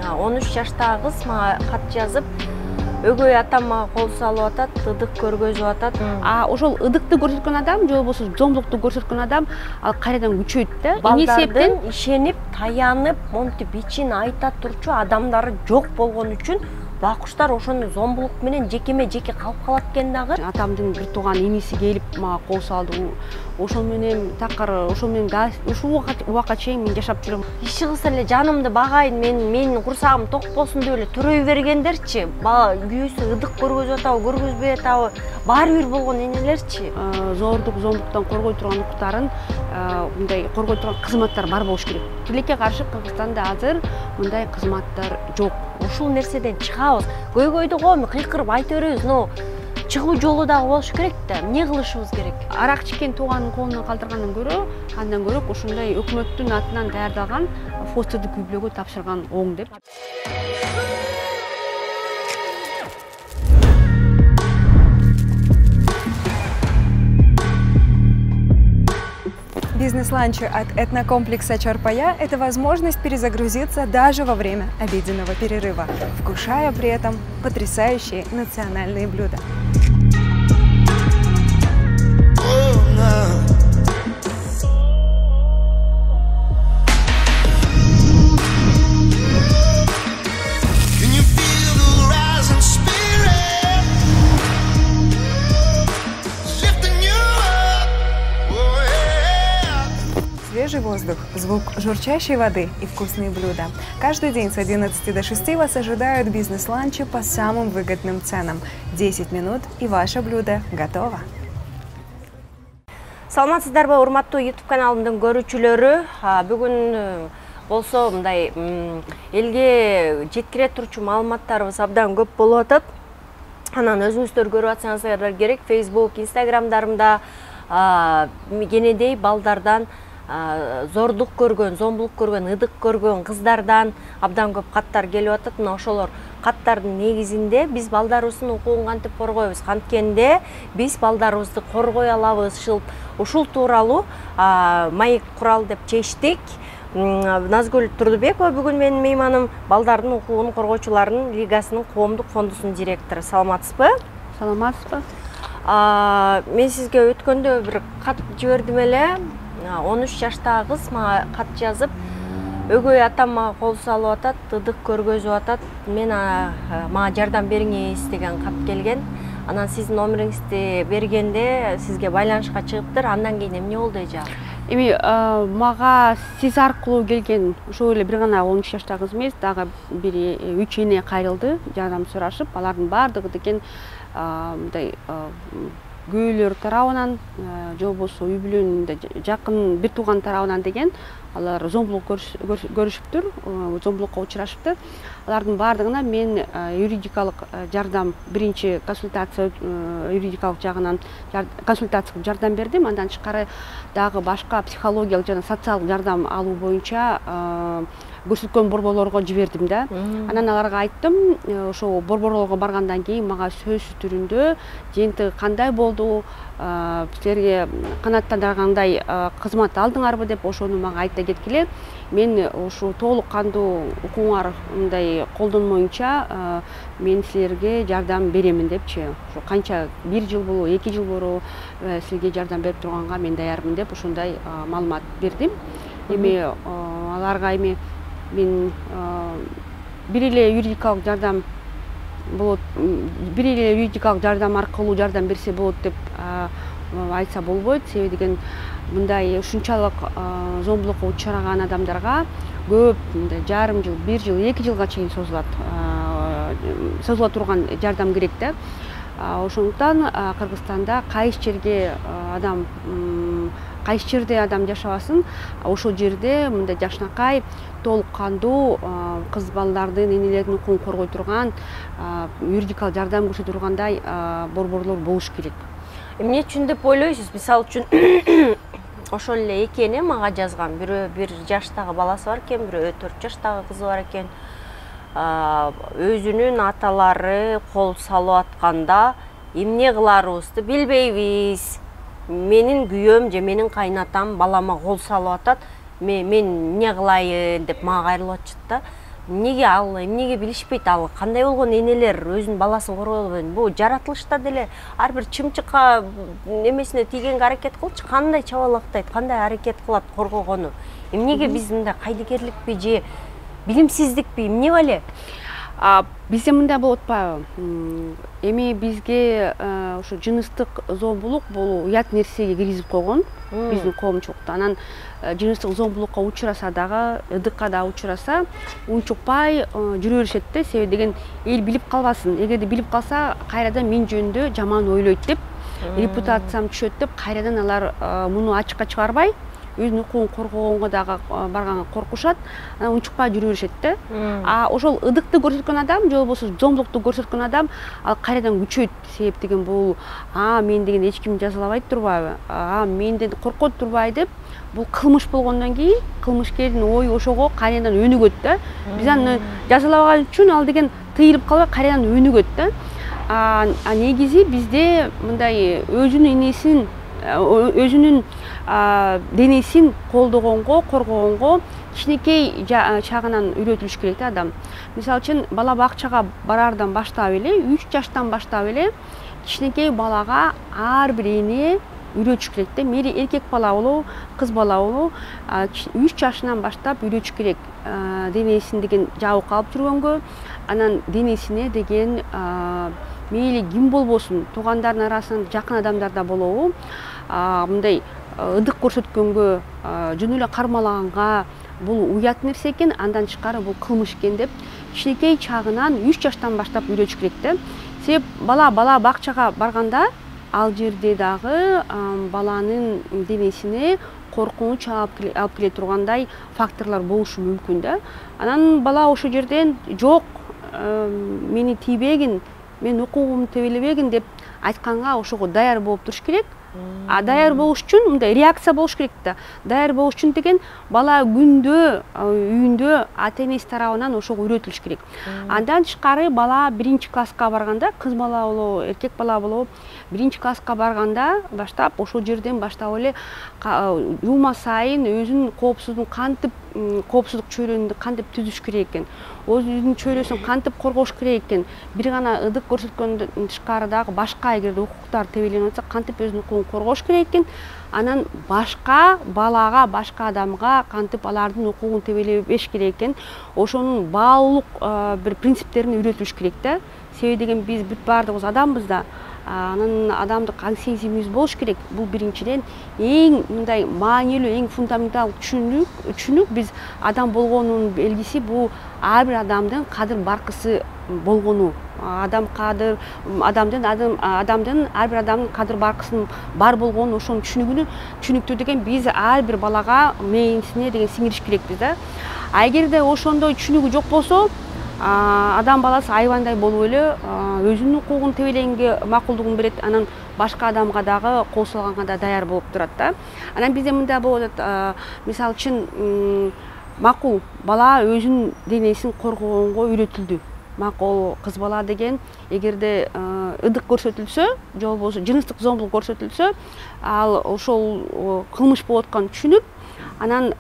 13 жаштагы кыз мага кат жазып, өгөй атам мага кол салып атат, ыдык көргөзүп атат. Ошол ыдыкты көрсөткөн адам же болбосо зомбулукту көрсөткөн адам ал кайрадан күчөйт да. Эмне себептен ишенип, таянып, монтип ичин айта турчу адамдары жок болгон үчүн бакуштар ошону зомбулук менен жекеме-жеке калып калат экен дагы. Атамдын бир тууган иниси келип мага кол салды. Ошол менен такыр, ошол менен ушул убакка чейин мен жашап жүрөм. Иши кылса эле жанымды багайын, менин курсагым ток болсун деп эле төрөй бергендерчи, күйөөсү ыдык көргөзүп атабы, көргөзбөй атабы, баары бир болгон энелерчи. Зордук, зомбулуктан коргой турган укуктарын мындай коргой турган кызматтар бар болуш керек. Тилекке каршы Кыргызстанда азыр мындай кызматтар жок. Ушул нерседен чыгабыз. Көйгөйдү коем кыйкырып айта беребиз, но чыгуу жолу дагы болуш керек да. Эмне кылышыбыз керек? Арак чеккен тууганын колуна калтыргандан көрө, андан көрө ушундай өкмөттүн атынан даярдалган постерди күйбөлөөгө тапшырган оң деп. Бизнес-ланчи от этнокомплекса Чорпая – это возможность перезагрузиться даже во время обеденного перерыва, вкушая при этом потрясающие национальные блюда. Свежий воздух, звук журчащей воды и вкусные блюда. Каждый день с 11 до 6 вас ожидают бизнес-ланчи по самым выгодным ценам. 10 минут и ваше блюдо готово. Саламатсыздарбы, урматтуу YouTube каналымдын көрүүчүлөрү. Бүгүн болсо мындай элге жеткире турчу маалыматтарыбыз абдан көп болуп атат. Анан өзүңүздөр көрүп атсаңыздар керек, Facebook, Instagramдарымда кенедей балдардан зордук көргөн, зомбулук көргөн, ыдык көргөн кыздардан абдан көп каттар келип атат. Мына ошолор каттардын негизинде биз балдарыбыздын укугун кантип коргойбуз, канткенде биз балдарыбызды коргой алабыз, ушул тууралуу маек курал деп чечтик. Назгүл Турдубекова бүгүн менин мейманым, балдардын укугун коргоочулардын лигасынын коомдук фондусунун директору. Саламатсызбы? Саламатсызбы? Мен сизге өткөндө бир кат жибердим эле. 13 жаштагы кыз мага кат жазып, өгөй атам мага кол салып атат, ыдык көргөзүп атат, мага жардам бериңиз деген кат келген. Анан сиздин номериңизди бергенде сизге байланышка чыгыптыр. Андан кийин эмне болду эже? Эми мага сиз аркылуу келген ошол эле бир гана 13 жаштагы кыз эмес, дагы бири 3 эне кайрылды, жардам сурашып, алардын баардыгы деген мындай күйөөлөр тарабынан же болбосо үй бүлөнүндө жакын бир тууган тарабынан деген алар зомбулук көрүшүптүр, зомбулукка учурашыптыр. Алардын баардыгына мен юридикалык жардам, биринчи консультация юридикалык жагынан консультациялык жардам бердим. Андан тышкары дагы башка психологиялык жана социалдык жардам алуу боюнча көрсөткөн борборлорго жибердим да. Анан аларга айттым, ошо борборлорго баргандан кийин мага сөз түрүндө жыйынтыгы кандай болду, силерге канааттандыргандай кызмат алдыңарбы деп ошону мага айта кеткиле. Мен ушу толук кандуу укуңар мындай колдонмоюнча мен силерге жардам беремин депчи. Ошо канча 1 жыл болобу, 2 жыл болобу силерге жардам берип турганга мен даярмын деп ошондой маалымат бердим. Эми аларга мен бир эле юридикалык жардам болот, бир эле юридикалык жардам аркылуу жардам берсе болот деп айтса болбойт. Себеби деген мындай ушунчалык зомбулукка учураган адамдарга көп мындай жарым жыл, 1 жыл, 2 жылга чейин созула турган жардам керек да. Ошондуктан Кыргызстанда кайсы жерге адам кайсы жерде адам жашабасын, ошол жерде мындай жакшынакай толук кандуу кыз балдардын, энелердин укугун коргой турган юридикалык жардам көрсөтө тургандай борборлор болуш керек. Эмне үчүн деп ойлойсуз? Мисалы үчүн ошол эле эки эне мага жазган. Бирөө 1 жаштагы баласы бар экен, бирөө 4 жаштагы кызы бар экен. Өзүнүн аталары кол салып атканда эмне кыларыбызды билбейбиз. Менин күйөөм же менин кайнатам балама кол салып атат, мен эмне кылайын деп мага кайрылып атышат да. Эмнеге ал, эмнеге билишпейт, ал кандай болгон энелер өзүнүн баласын коргой албайт. Бул жаратылышта деле ар бир чымчыкка эмесине тийгенге аракет кылчу, кандай чабалактайт, кандай аракет кылат коргогону. Эмнеге биз мындай кайдыгерликпи же билимсиздикпи, эмне бале? Бизде мындай болуп атпайбы? Эми бизге ошо жыныстык зомбулук бул уят нерсеге киргизип койгон биздин коомчулукта. Анан жыныстык зомбулукка учураса дагы, ыдыкка да учураса, унчукпай жүрө беришет да. Себеби деген эл билип калбасын. Эгерде билип калса, кайрадан мен жөнүндө жаман ойлойт деп, репутациям түшөт деп, кайрадан алар муну ачыкка чыгарбай, өзүнүн укугун коргогонго дагы барганга коркушат, анан унчукпай жүрө беришет да. Ошол ыдыкты көрсөткөн адам же болбосо зомбулукту көрсөткөн адам ал кайрадан күчөйт. Себеп деген бул мен деген эч ким жазалабайт турбайбы, менден коркот турбай деп, бул кылмыш болгондон кийин кылмышкердин ою ошого кайрадан өнүгөт да. Биз аны жазалабаган үчүн ал деген тыйылып калбай кайрадан өнүгөт да. Негизи бизде мындай өзүнүн денесин колдогонго, коргогонго кичинекей чагынан үйрөтүлүш керек да адам. Мисалы үчүн бала бакчага барардан баштап эле, 3 жаштан баштап эле кичинекей балага ар бир эне үйрөтүш керек да. Мейли эркек бала болобу, кыз бала болобу, 3 жашынан баштап үйрөтүш керек. Денесин деген жабык алып жүргөнгө, анан денесине деген мейли ким болбосун, туугандардын арасында жакын адамдар да болобу, мындай ыдык көрсөткөнгө, жөн эле кармалаганга бул уят нерсе экен, андан тышкары бул кылмыш экен деп кичинекей чагынан 3 жаштан баштап үйрөтүш керек да. Себеп бала бакчага барганда ал жерде дагы баланын денесине коркунуч алып келе тургандай факторлор болушу мүмкүн да. Анан бала ошол жерден жок, мени тийбегин, мен укугумду тебелебегин деп айтканга ошого даяр болуп туруш керек. Даяр болуш үчүн мындай реакция болуш керек да. Даяр болуш үчүн деген бала күндө үйүндө ата-энеси тарабынан ошого үйрөтүлүш керек. Андан тышкары бала 1-класска барганда, кыз бала болобу, эркек бала болобу, 1-класска барганда баштап ошол жерден баштап эле жума сайын өзүнүн коопсуздук чөйрөнү кантип түзүш керек экен, өзүнүн чөйрөсүн кантип коргош керек экен, бир гана ыдык көрсөткөндөн тышкары дагы башка эгерде укуктар тебеленип атса, кантип өзүнүн укугун коргош керек экен, анан башка балага, башка адамга кантип алардын укугун тебелебеш керек экен, ошонун баалуулук бир принциптерин үйрөтүлүш керек да. Себеби деген биз бүт баардыгыбыз адамбыз да. Анан адамдык аң сезимибиз болуш керек. Бул биринчиден эң мындай маанилүү, эң фундаменталдык түшүнүк биз адам болгонунун белгиси бул ар бир адамдын кадыр баркысы болгону. Адамдын ар бир адамдын кадыр баркысынын бар болгону, ошонун түшүнүктүү деген биз ар бир балага мээңисине деген сиңириш керекпиз да. Эгерде ошондой түшүнүгү жок болсо, адам баласы айбандай болуп эле өзүнүн укугун тебеленге макулдугун берет, анан башка адамга дагы кол салганга да даяр болуп турат да. Анан бизде мындай болуп атат, мисалы үчүн макул бала өзүнүн денесин коргогонго үйрөтүлдү. Макул кыз бала деген эгерде ыдык көрсөтүлсө, же болбосо жыныстык зомбулук көрсөтүлсө, ал ошол кылмыш болуп атканын түшүнүп, анан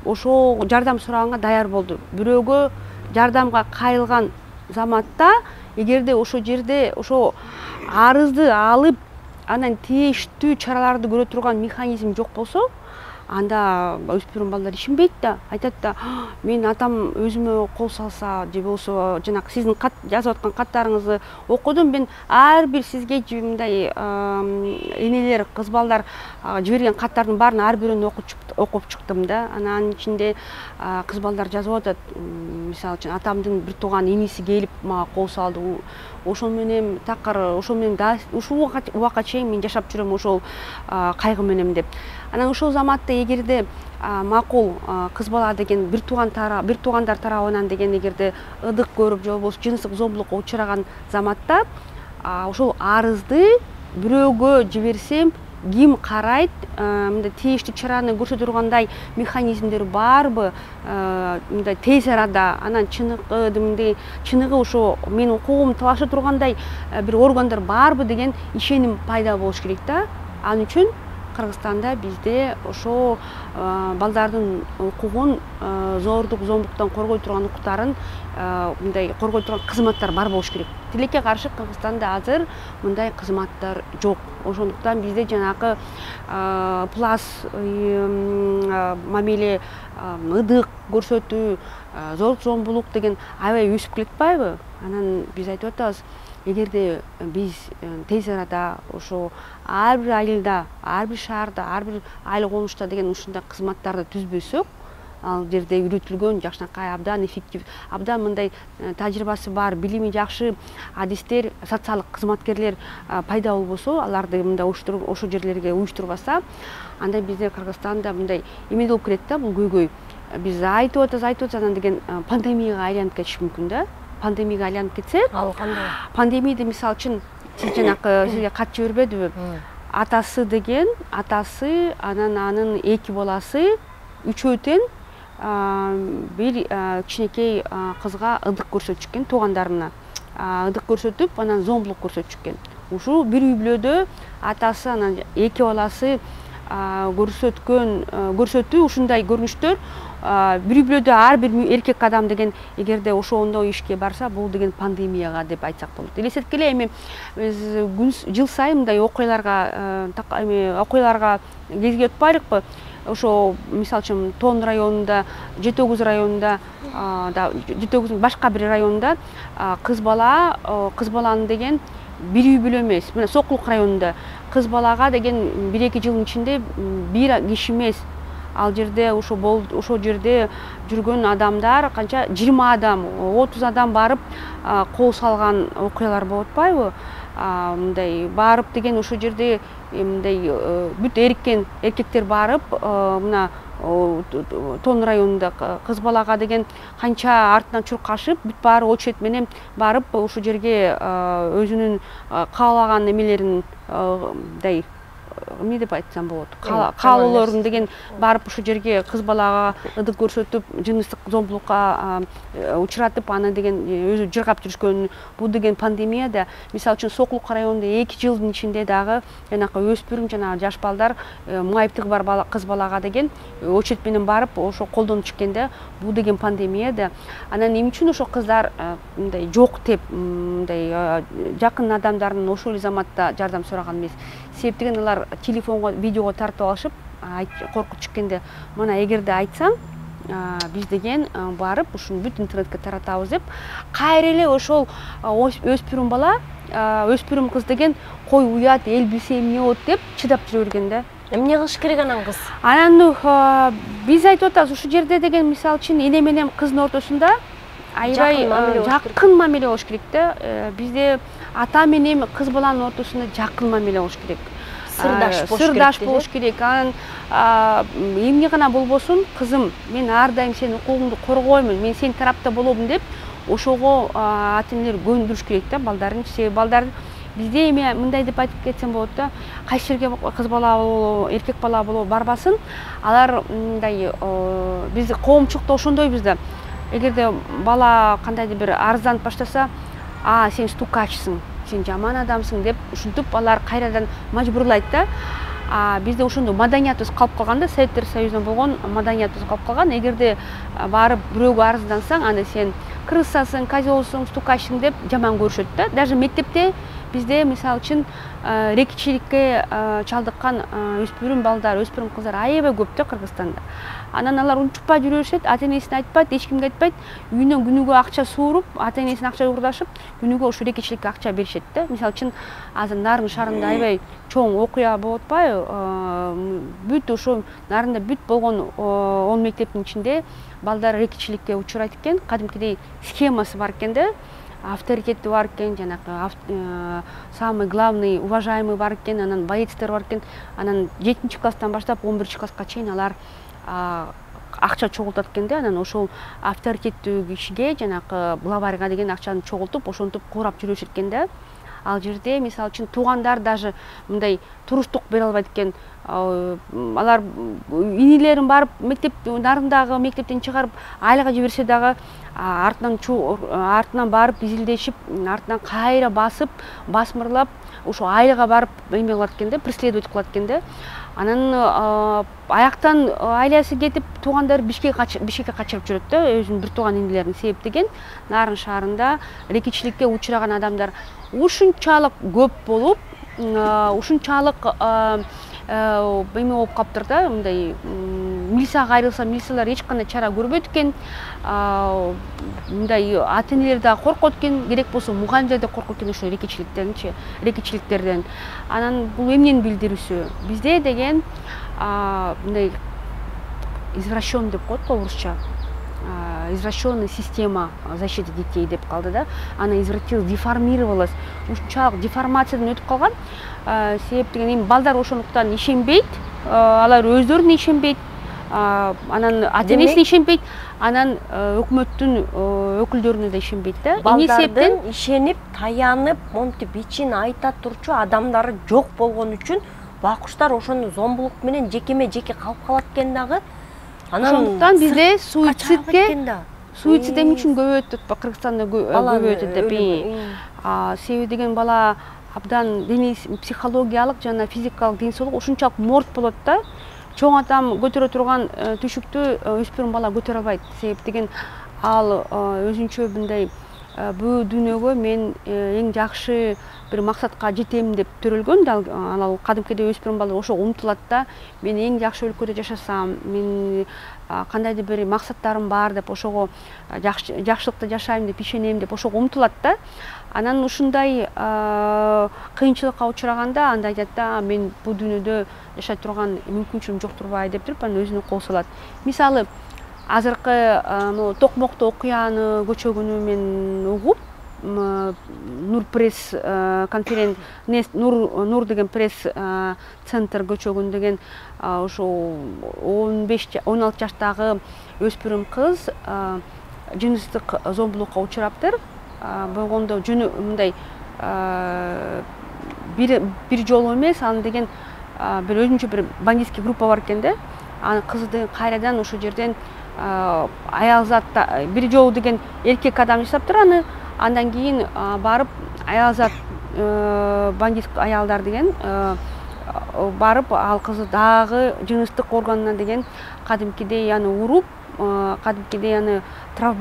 ошол жардам сураганга даяр болду. Бирөөгө жардамга кайрылган заматта, эгерде ошол жерде ошо арызды алып, анан тийиштүү чараларды көрө турган механизм жок болсо, анда өспүрүм балдар ишенбейт да, айтат да, мен атам өзүмө кол салса, же болбосо жанагы сиздин жазып аткан каттарыңызды окудум, мен ар бир сизге мындай энелер, кыз балдар жиберген каттардын баарын ар бирин окуп чыктым да. Анан ичинде кыз балдар жазып атат, мисалы үчүн атамдын бир тууган иниси келип мага кол салды, ошол менен такыр, ошол менен ушул убакка чейин мен жашап жүрөм ошол кайгы менен деп. Анан ошол заматта эгерде макул кыз бала деген бир туугандар тарабынан деген эгерде ыдык көрүп, же болбосо жыныстык зомбулукка учураган заматта, ошол арызды бирөөгө жиберсем ким карайт, мындай тийиштүү чараны көрсөтө тургандай механизмдер барбы, мындай тез арада, анан чыныгы ошо менин укугумду талаша тургандай бир органдар барбы деген ишеним пайда болуш керек да. Ал үчүн Кыргызстанда бизде ошо балдардын укугун зордук зомбуктан коргой турган укуктарын мындай коргой турган кызматтар бар болуш керек. Тилекке каршы Кыргызстанда азыр мындай кызматтар жок. Ошондуктан бизде жанагы плас мамиле, ыдык көрсөтүү, зордук зомбулук деген аябай өсүп кетпайбы? Анан биз айтып атабыз, эгерде биз тез арада ошо ар бир айылда, ар бир шаарда, ар бир айыл конушта деген ушундай кызматтарды түзбөсөк, ал жерде үйрөтүлгөн жакшынакай абдан эффектив, абдан мындай тажрыйбасы бар, билими жакшы адистер, социалдык кызматкерлер пайда болбосо, аларды мындай ошо жерлерге уюштурбаса, анда бизде Кыргызстанда мындай эме болуп кетет да, бул көйгөй. Биз айтып атабыз, анан деген пандемияга айланып кетиши мүмкүн да. Пандемияга айланып кетсе, Ал кандай? Пандемияда мисалы үчүн сиз жанакы сизге кат жибербедиби? Атасы деген, атасы, анан анын 2 баласы, үчөө тең бир кичинекей кызга ыдык көрсөтүшкөн, туугандарына. Ыдык көрсөтүп, анан зомбулук көрсөтүшкөн. Ушул бир үй бүлөдө атасы, анан 2 баласы көрсөтүү ушундай көрүнүштөр бир үй бүлөдө ар бир эркек адам деген эгерде ошондой ишке барса, бул деген пандемияга деп айтсак болот. Элестеткиле, эми биз жыл сайын мындай окуяларга кезге өтпайлыкпы? Ошо мисалы үчүн Тон районунда, Жети Огуз районунда, Жети Огуздун башка бир районунда кыз баланы деген бир үй бүлө эмес, мына Сокулук районунда кыз балага деген 1-2 жылдын ичинде бир киши эмес, ал жерде ошо жерде жүргөн адамдар канча 20 адам, 30 адам барып кол салган окуялар болуп атпайбы? Мындай барып деген ошо жерде мындай бүт эркектер барып, мына Тон районунда кыз балага деген канча артынан чуркашып, бүт баары очередь менен барып ошо жерге өзүнүн каалаган эмелерин мындай эмне деп айтсам болот, каалоолорун деген барып ошо жерге кыз балага ыдык көрсөтүп, жыныстык зомбулукка учуратып, аны деген өзү жыргап жүрүшкөн. Бул деген пандемияда, мисалы үчүн Сокулук районунда 2 жылдын ичинде дагы жанакы өспүрүм, жана жаш балдар майыптыгы бар кыз балага деген очередь менен барып ошо колдонуп чыккенде, бул деген пандемияда. Анан эмне үчүн ошо кыздар мындай жок деп, мындай жакын адамдарынан ошол эле заматта жардам сураган эмес. Себеп деген алар телефонго, видеого тартып алышып, коркуп чыккенде, мына эгерде айтсаң, биз деген барып ушуну бүт интернетке таратабыз деп, кайра эле ошол өспүрүм бала, өспүрүм кыз деген кой уят, эл билсе эмне болот деп чыдап жүрө берген да. Эмне кылыш керек анан кыз? Анан биз айтып атабыз, ушул жерде деген мисалы үчүн эне менен кыздын ортосунда аябай жакын мамиле болуш керек да. Бизде ата менен кыз баланын ортосунда жакын мамиле болуш керек. Сырдаш болуш керек. Анан эмне гана болбосун, кызым, мен ар дайым сенин укугуңду коргоймун, мен сенин тарапта болобун деп, ошого ата-энелер көндүрүш керек да балдарын. Себеби балдар бизде эме мындай деп айтып кетсем болот да, кайсы жерге кыз бала болобу, эркек бала болобу барбасын, алар мындай биз коомчулукта ошондойбуз да. Эгерде бала кандайдыр бир арызданып баштаса, сен стукачсың, сен жаман адамсың деп ушинтип алар кайрадан мажбурлайт да. Бизде ошондой маданиятыбыз калып калган да, Советтер Союзунан болгон маданиятыбыз калып калган. Эгерде барып бирөөгө арыздансаң, анда сен крысасың, козелсуң, стукачсың деп жаман көрүшөт да. Даже мектепте бизде мисалы үчүн рекетчиликке чалдыккан өспүрүм балдар, өспүрүм кыздар аябай көп да Кыргызстанда. Анан алар унчукпай жүрө беришет, ата-энесине айтпайт, эч кимге айтпайт, үйүнөн күнүгө акча сууруп, ата-энесине акча уурдашып, күнүгө ошо рекетчиликке акча беришет да. Мисалы үчүн азыр Нарын шаарында аябай чоң окуя болуп атпайбы? Бүт ошо Нарында бүт болгон 10 мектептин ичинде балдар рекетчиликке учурайт экен, кадимкидей схемасы бар экен да. Авторитети бар экен, жанакы самый главный, уважаемый бар экен, анан боецтер бар экен. Анан 7-класстан баштап 11-класска чейин алар акча чогултат экен да. Анан ошол авторитеттүү кишиге, жанакы главарьга деген акчаны чогултуп, ошентип курап жүрүшөт экен да. Ал жерде мисалы үчүн туугандар даже мындай туруштук бере албайт экен. алар инелерин барып мектеп нарындагы мектептен чыгарып айлага жиберсе дагы артынан барып изилдешип, артынан кайра басып, басмырлап, ошо айлага барып эме кылат экен да, преследовать кылат экен да. Анан аяктан айласы кетип, туугандары Бишкекке качырып жүрөт да, өзүнүн бир тууган инелерин себептеген Нарын шаарында рекичиликке учураган адамдар ушунчалык көп болуп, ушунчалык эме болуп калыптыр да, мындай милицияга кайрылса, милициялар эч кандай чара көрбөйт экен, мындай ата-энелер да коркот экен, керек болсо мугалимдер да коркот экен ошо рекичиликтерден. Анан бул эмненин билдирүүсү? Бизде деген мындай извращенный деп коет го орусча. Извращенная система защиты детей деп калды да. Она извратилась, деформировалась. Ушунчалык деформациядан өтүп калган. Себеп деген эми балдар ошондуктан ишенбейт, алар өздөрүнө ишенбейт, анан ата-энесине ишенбейт, анан өкмөттүн өкүлдөрүнө да ишенбейт да. Балдардын ишенип, таянып, монтип ичин айта турчу адамдары жок болгон үчүн бакуштар ошону зомбулук менен жеке калып калат экен дагы. Ошондуктан бизде суицид эми үчүн көбөйөт деп, Кыргызстанда көбөйөт деп. Себеби деген бала абдан психологиялык жана физикалык ден соолук ушунчалык морт болот да. Чоң адам көтөрө турган түшүктү өспүрүм бала көтөрө албайт. Себеп деген ал өзүнчө мындай бул дүйнөгө мен эң жакшы бир максатка жетем деп төрөлгөн. Ал кадимкидей өспүрүм бала ошого умтулат да. Мен эң жакшы өлкөдө жашасам, мен кандайдыр бир максаттарым бар деп, ошого жакшылыкта жашайм деп ишенем деп ошого умтулат да. Анан ушундай кыйынчылыкка учураганда анда айтат да, мен бул дүйнөдө жашай турган мүмкүнчүлүгүм жок турбайбы деп туруп анан өзүнө кол салат. Мисалы, азыркы Токмокто окуяны көчөгөнү мен угуп, Нур пресс Нур деген пресс центр көчөгөн деген ошо 15-16 жаштагы өспүрүм кыз жыныстык зомбулукка учураптыр. Болгондо жөнү мындай бир жолу эмес, аны деген бир өзүнчө бир бандитский группа бар экен да. Аны кызды кайрадан ошол жерден аялзатта бир жолу деген эркек адам жасаптыр аны. Андан кийин барып аялзат бандит аялдар деген барып ал кызды дагы жыныстык органына деген кадимкидей аны уруп, кадимкидей аны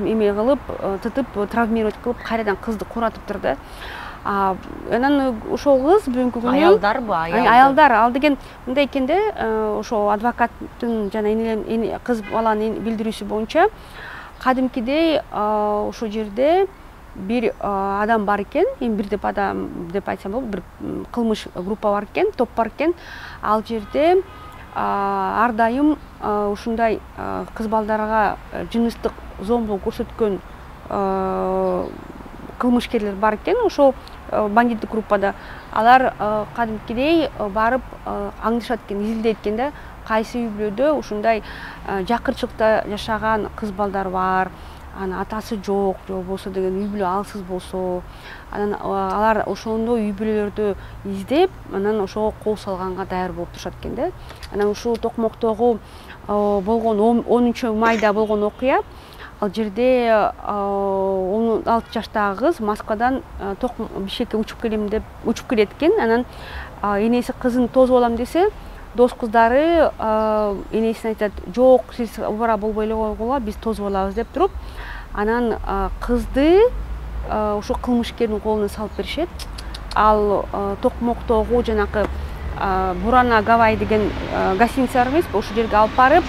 эме кылып, тытып, травмировать кылып, кайрадан кызды куратыптыр да. Анан ошол кыз бүгүнкү күнү аялдарбы? Аялдар. Ал деген мындай экен да, ошо адвокаттын жана кыз баланын билдирүүсү боюнча кадимкидей ошол жерде бир адам бар экен, эми бир адам деп айтсам болот, бир кылмыш группа бар экен, топ бар экен. Ал жерде ар дайым ушундай кыз балдарга жыныстык зомбулук көрсөткөн кылмышкерлер бар экен. Ошол бандиттик группада алар кадимкидей барып аңдышат экен, изилдейт экен да, кайсы үй бүлөдө ушундай жакырчылыкта жашаган кыз балдар бар, анан атасы жок, же болбосо деген үй бүлө алсыз болсо, анан алар ошондой үй бүлөлөрдү издеп, анан ошого кол салганга даяр болуп турушат экен да. Анан ушул Токмоктогу болгон 10-майда болгон окуя, ал жерде 16 жаштагы кыз Москвадан Бишкекке учуп келем деп учуп келет экен. Анан энеси кызын тосуп алам десе, дос кыздары энесине айтат, жок, сиз убара болбой эле койгула, биз тосуп алабыз деп туруп, анан кызды ошо кылмышкердин колуна салып беришет. Ал Токмоктогу жанакы Бурана Гавай деген гостиница бар эмеспи, ошол жерге алып барып,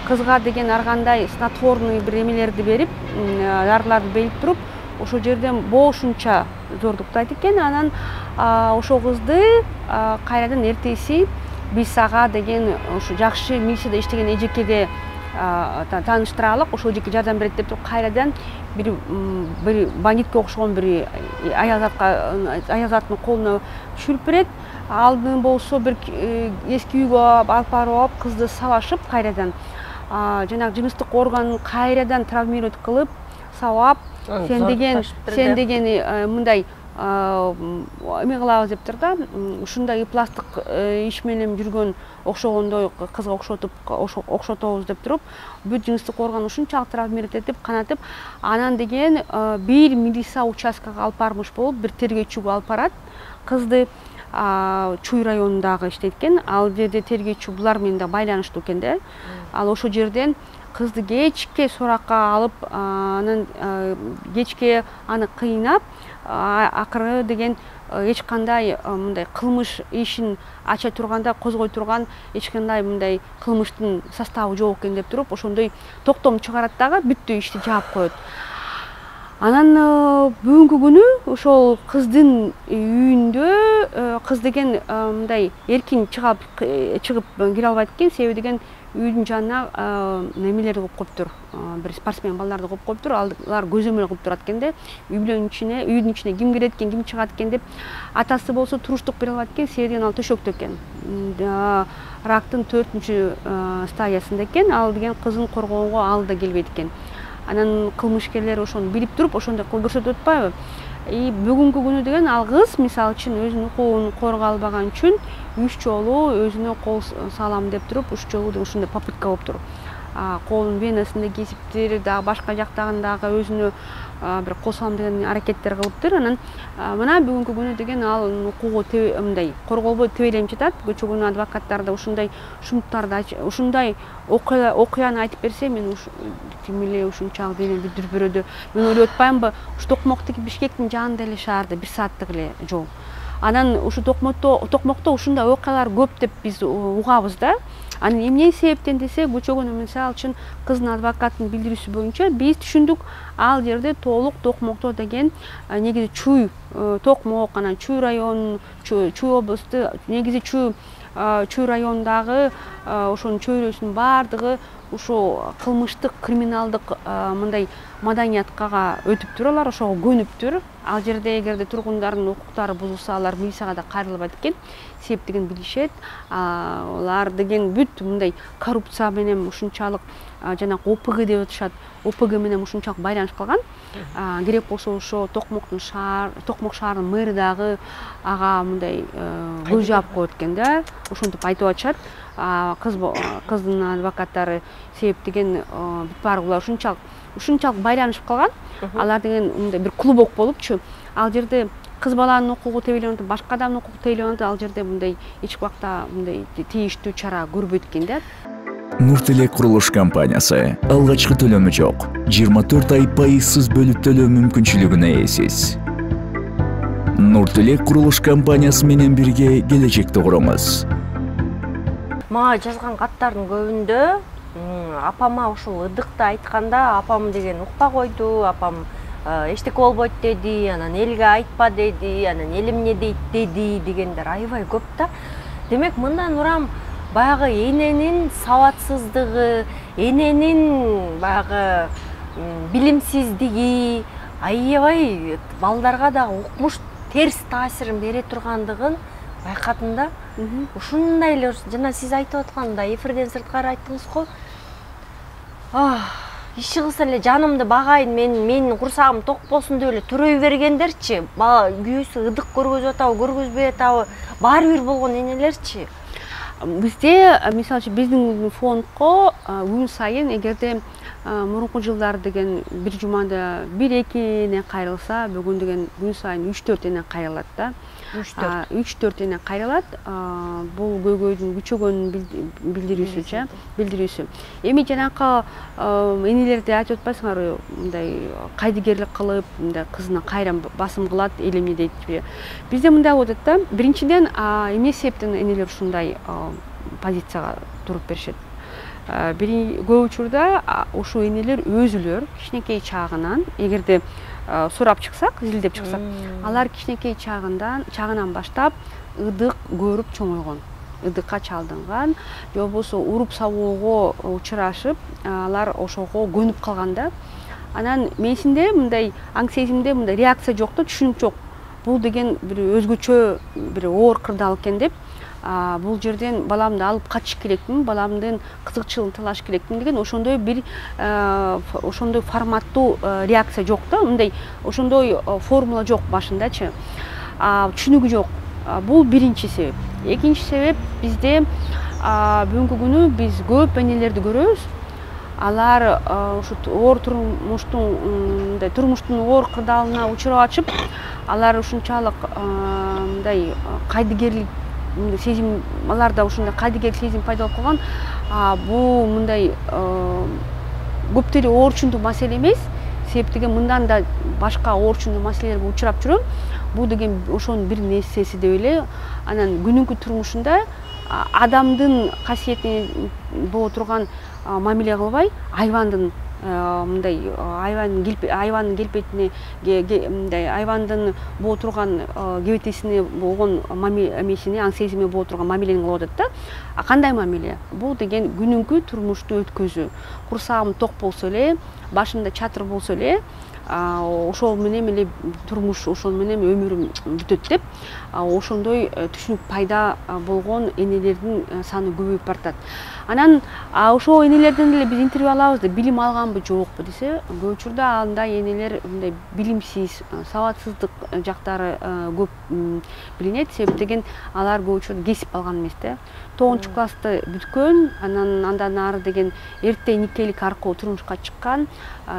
кызга деген ар кандай снотворный бир эмелерди берип, дарыларды берип туруп, ошол жерден боошунча зордуктайт экен. Анан ошол кызды кайрадан эртеси биз сага деген ушу жакшы милицияда иштеген эжекеге тааныштыралык, ошол эжеке жардам берет деп туруп кайрадан бир бандитке окшогон бир аялзаттын колуна түшүрүп берет. Алдын болсо бир эски үйгө алып барып кызды сабашып, кайрадан жанагы жыныстык органын кайрадан травмировать кылып, сабап, сен деген мындай эме кылабыз дептир да, ушундай пластик иш менен жүргөн окшогондой кызга окшотобуз деп туруп, бүт жыныстык орган ушунчалык травмировать этип, канатып, анан деген бир милиция участкага алып бармыш болуп, бир тергөөчү алып барат кызды. Чуй районундагы иштейт экен. Ал жерде тергөөчү булар менен да байланыштуу экен да. Ал ошол жерден кызды кечке суракка алып, анан кечке аны кыйнап, акыры деген эч кандай мындай кылмыш ишин ача турганда, козгой турган эч кандай мындай кылмыштын составы жок экен деп туруп, ошондой токтом чыгарат дагы, бүттү ишти жаап коет. Анан бүгүнкү күнү ошол кыздын үйүндө кыз деген мындай эркин чыгып кире албайт экен, себеби деген үйдүн жанына немелерди коюп коюптур, бир спортсмен балдарды коюп коюптур, алар көзөмөл кылып турат экен да, үйдүн ичине ким кирет экен, ким чыгат экен деп. Атасы болсо туруштук бере албайт экен, себеби ал төшөктө экен, рактын 4-чү стадиясында экен, ал деген кызын коргоого ал да келбейт экен. Анан кылмышкерлер ошону билип туруп, ошондой кылып көрсөтүп атпайбы? Бүгүнкү күнү деген ал кыз мисалы үчүн өзүнүн укугун коргой албаган үчүн 3 жолу өзүнө кол салам деп туруп, 3 жолу ушундай попытка болуптур. Колун венасында кесиптир, дагы башка жактагындагы өзүнө бир кол салам деген аракеттер кылыптыр. Анан мына бүгүнкү күнү деген ал укугу мындай корголбой тебеленип жатат. Көчө күнү адвокаттар да ушундай шумттарды, ушундай окуяны айтып берсе, мен тим эле ушунчалык денем бүдүрүп берөдү. Мен ойлоп атпаймынбы, ушу Токмоктуки Бишкектин жанында эле шаарда 1 сааттык эле жол. Анан ушу Токмокто ушундай окуялар көп деп биз угабыз да. Анан эмне себептен десе, көчө күнү мисалы үчүн кыздын адвокаттын билдирүүсү боюнча биз түшүндүк, ал жерде толук Токмокто деген негизи Чуй, Токмок, анан Чуй район, Чуй областы, негизи Чуй райондагы ошонун чөйрөсүнүн баардыгы ушул кылмыштык, криминалдык мындай маданиятка өтүптүр, алар ошого көнүптүр. Ал жерде эгерде тургундардын укуктары бузулса, алар милицияга да кайрылбайт экен, себеп деген билишет. Алар деген бүт мындай коррупция менен ушунчалык, жана ОПГ деп атышат, ОПГ менен ушунчалык байланышып калган. Керек болсо ошо Токмок шаарынын мэрі дагы ага мындай көз жаап коет экен да, ошентип айтып атышат. Кыздын адвокаттары себеп деген баарыгы ушунчалык байланышып калган. Алар деген мындай бир клубок болупчу. Ал жерде кыз баланын укугу тебеленип, башка адамдын укугу тебеленип, ал жерде мындай эч убакта мындай тийиштүү чара көрбөйт экен да. Нуртилек курулуш компаниясы алгачкы төлөмү жок, 24 ай пайызсыз бөлүп төлөө мүмкүнчүлүгүнө ээсиз. Нуртилек курулуш компаниясы менен бирге келечекти куруңуз. Мага жазган каттардын көбүндө апама ушул ыдыкты айтканда, апам деген укпа койду, апам эчтеке болбойт деди, анан элге айтпа деди, анан элим эмне дейт деди дегендер аябай көп да. Демек мындан урам баягы эненин сабатсыздыгы, эненин баягы билимсиздиги аябай балдарга дагы укмуш терс таасирин бере тургандыгын байкадым да. Ушундай эле жана сиз айтып аткандай эфирден сырткары айттыңыз го. Иши кылса эле жанымды багайын, менин курсагым ток болсун деп эле төрөй бергендерчи, күйөөсү ыдык көргөзүп атабы, көргөзбөй атабы, баары бир болгон энелерчи. Бизде мисалы үчүн биздин фондко күн сайын эгерде мурунку жылдары деген бир жумада 1-2 эне кайрылса, бүгүн деген күн сайын 3-4 эне кайрылат да. 3-4 эне кайрылат. Бул көйгөйдүн күчөгөнүн билдирүүсү. Эми жанакы энелерди айтып атпайсыңарбы, мындай кайдыгерлик кылып, мындай кызына кайран басым кылат, эл эмне дейт. Бизде мындай болот да. Биринчиден эмне себептен энелер ушундай позицияга туруп беришет. Көп учурда ушул энелер өзүлөр кичинекей чагынан, эгерде сурап чыксак, изилдеп чыксак, алар кичинекей чагынан баштап ыдык көрүп чоңойгон, ыдыкка чалдынган, же болбосо уруп сабоого учурашып, алар ошого көнүп калган да. Анан менсинде мындай аң сезимде мындай реакция жок да, түшүнүк жок. Бул деген бир өзгөчө бир оор кырдаал экен деп бул жерден баламды алып качыш керекмин, баламдын кызыкчылыгын талаш керекмин деген ошондой бир ошондой форматтуу реакция жок да, мындай ошондой формула жок башындачы. Түшүнүгү жок. Бул биринчи себеп. Экинчи себеп бизде бүгүнкү күнү биз көп энелерди көрөбүз. Алар ушу оор турмуштун оор кырдаалына учурашып, алар ушунчалык мындай кайдыгерлик сезим, аларда ушундай кайдыгерлик сезим пайда болуп калган. Бул мындай көптөрү оорчундуу маселе эмес. Себеп деген мындан да башка оорчундуу маселелерге учурап жүрөм. Бул деген ошонун бир нерсеси деп эле. Анан күнүмкү турмушунда адамдын касиетине боло турган мамиле кылбай, айвандын мындай айвандын келбетине, мындай айвандын боло турган кебетесине болгон эмесине, аң сезими боло турган мамилени кылып атат да. Кандай мамиле? Бул деген күнүмкү турмушту өткөзүү. Курсагым ток болсо эле, башымда чатыр болсо эле, ошол менен эле турмуш, ошол менен өмүрүм бүтөт деп, ошондой түшүнүк пайда болгон энелердин саны көбөйүп баратат. Анан ошол энелерден эле биз интервью алабыз да, билим алганбы жокпу десе, көп учурда андай энелер мындай билимсиз, сабатсыздык жактары көп билинет. Себеп деген алар көп учурда кесип алган эмес да. 9 классты бүткөн, андан ары деген эрте никелик аркылуу турмушка чыккан,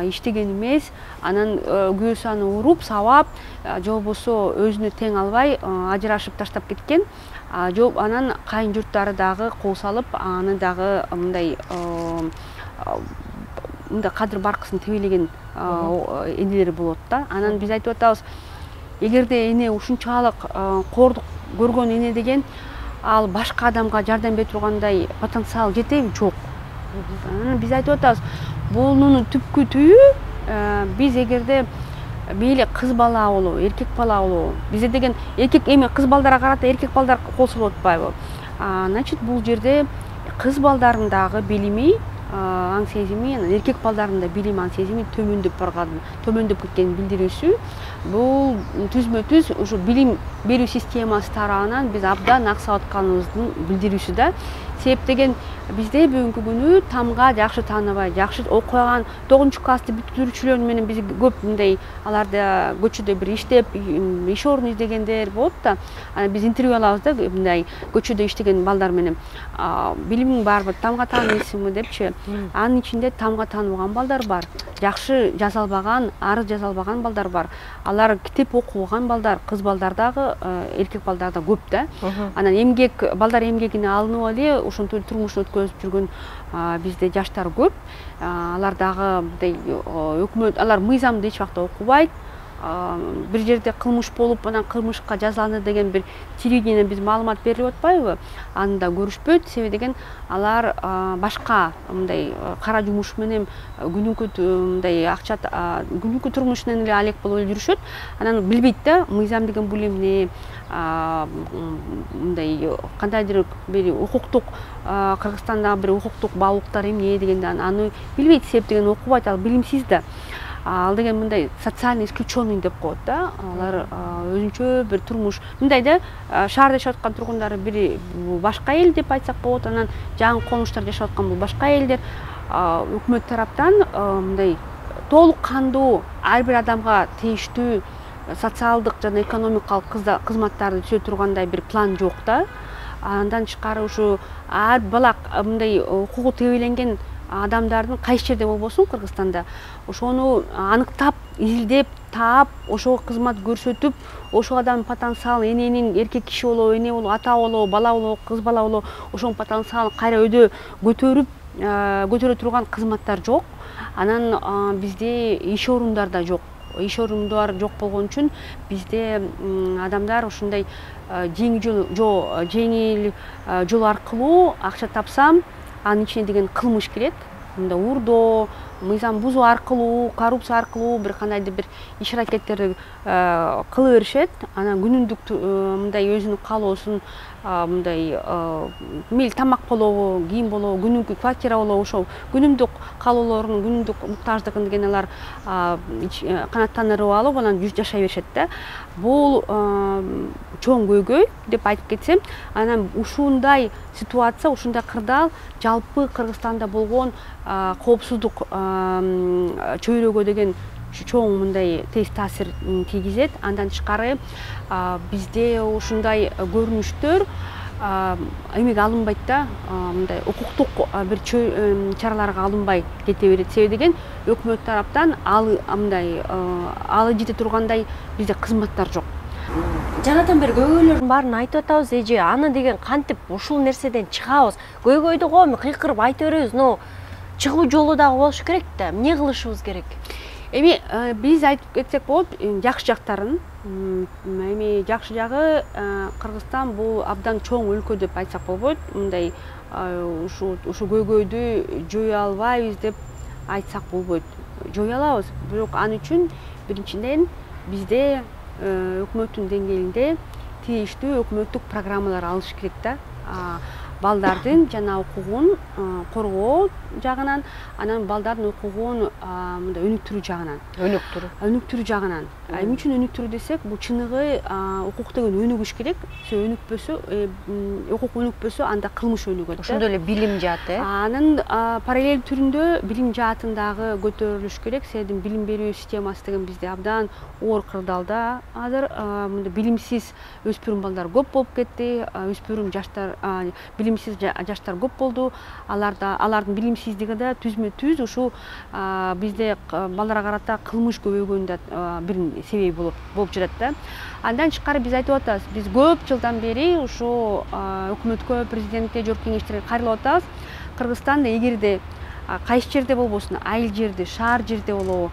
иштеген эмес, анан күйөөсү аны уруп, сабап, же болбосо өзүнө тең албай ажырашып таштап кеткен. Анан кайын журттары дагы кол салып, аны дагы мындай кадыр баркысын тебелеген энелер болот да. Анан биз айтып атабыз, эгерде эне ушунчалык кордук көргөн эне деген, ал башка адамга жардам бере тургандай потенциал жетеби? Жок. Биз айтып атабыз, бунун түпкү түбү биз эгерде мейли кыз бала болобу, эркек бала болобу, бизде деген эркек эми кыз балдарга карата эркек балдар кол салып атпайбы? Значит, бул жерде кыз балдардын дагы билими, аң сезими, эркек балдардын да билим, аң сезими төмөндөп кеткенин билдирүүсү. Бул түзмө-түз ушу билим берүү системасы тарабынан биз абдан аксап атканыбыздын билдирүүсү да. Себеп деген бизде бүгүнкү күнү тамга жакшы тааныбай, жакшы окуган 9 классты бүтүрүүчүлөр менен биз көп мындай аларда көчөдө бир иштеп, иш орун издегендер болот да. Биз интервью алабыз да, мындай көчөдө иштеген балдар менен. Билимиң барбы, тамга тааныйсыңбы депчи. Анын ичинде тамга тааныбаган балдар бар, жакшы жаза албаган, арыз жаза албаган балдар бар. Алар китеп окубаган балдар, кыз балдар дагы, эркек балдар да көп да. Анан эмгек, балдар эмгегине алынып эле ошентип турмуш өткөзүп жүргөн бизде жаштар көп. Алар дагы өкмөт, алар мыйзамды эч убакта окубайт. Бир жерде кылмыш болуп, анан кылмышка жазаланды деген бир телевидениеден биз маалымат берип атпайбы? Аны да көрүшпөйт. Себеби деген алар башка мындай кара жумуш менен күнүмкү мындай акча, күнүмкү турмуш менен эле алек болуп жүрүшөт. Анан билбейт да, мыйзам деген бул эмне, мындай кандайдыр бир укуктук, Кыргызстандагы бир укуктук баалуулуктар эмне дегенди аны билбейт. Себеп деген окубайт, ал билимсиз да. Ал деген мындай социально исключенный деп коет да. Алар өзүнчө бир турмуш мындай да, шаарда жашап аткан тургундары бири башка эл деп айтсак болот. Анан жаңы конуштарда жашап аткан бул башка элдер. Өкмөт тараптан мындай толук кандуу ар бир адамга тийиштүү социалдык жана экономикалык кызматтарды түзө тургандай бир план жок да. Андан тышкары ушу ар бала мындай укугу тебеленген адамдардын кайсы жерде болбосун Кыргызстанда ошону аныктап, изилдеп, таап, ошого кызмат көрсөтүп, ошол адамдын потенциалын, эненин эркек киши болобу, эне болобу, ата болобу, бала болобу, кыз бала болобу, ошонун потенциалын кайра өйдө көтөрө турган кызматтар жок. Анан бизде иш орундар да жок. Иш орундар жок болгон үчүн бизде адамдар ушундай жеңил жол аркылуу акча тапсам, анын ичине деген кылмыш кирет. Мында урдоо, мыйзам бузуу аркылуу, коррупция аркылуу бир кандайдыр бир иш аракеттерди кыла беришет. Анан күнүмдүк мындай өзүнүн каалоосун мындай мейли тамак болобу, кийим болобу, күнүмдүк квартира болобу, ошол күнүмдүк каалоолорунун, күнүмдүк муктаждыгын деген алар канааттандырып алып, анан жашай беришет да. Бул чоң көйгөй деп айтып кетсем, анан ушундай ситуация, ушундай кырдаал жалпы Кыргызстанда болгон коопсуздук чөйрөгө деген чоң мындай терс таасир тийгизет. Андан тышкары бизде ушундай көрүнүштөр эмеге алынбайт да, мындай укуктук бир чараларга алынбай кете берет. Себеби деген өкмөт тараптан мындай алы жете тургандай бизде кызматтар жок. Жанатан бери көйгөйлөрдүн баарын айтып атабыз, эже аны деген кантип ушул нерседен чыгабыз? Көйгөйдү коем кыйкырып айта беребиз, но чыгуу жолу дагы болуш керек да. Эмне кылышыбыз керек? Эми биз айтып кетсек болот, жакшы жактарын. Эми жакшы жагы Кыргызстан бул абдан чоң өлкө деп айтсак болбойт. Мындай ушу көйгөйдү жое албайбыз деп айтсак болбойт. Жое алабыз, бирок ал үчүн биринчиден бизде өкмөттүн деңгээлинде тийиштүү өкмөттүк программалар алыш керек да. Балдардын жана укугун коргоо жагынан, анан балдардын укугун мындай өнүктүрүү жагынан. Өнүктүрүү жагынан. Эмне үчүн өнүктүрүү десек, бул чыныгы укук деген өнүгүш керек. Укук өнүкпөсө, анда кылмыш өнүгөт. Ошондой эле билим жааты. Анын параллель түрүндө билим жаатындагы көтөрүлүш керек. Себеби билим берүү системасы деген бизде абдан оор кырдаалда. Азыр мындай билимсиз өспүрүм балдар көп болуп кетти. Өспүрүм жаштар, билимсиз жаштар көп болду. Алардын билимсиздиги да түзмө-түз ушу бизде балдарга карата кылмыш көбөйгөнүн да бир себеби болуп жүрөт да. Андан тышкары биз айтып атабыз, биз көп жылдан бери ушу өкмөткө, президентке, жогорку кеңештерге кайрылып атабыз. Кыргызстанда эгерде кайсы жерде болбосун, айыл жерде, шаар жерде болобу,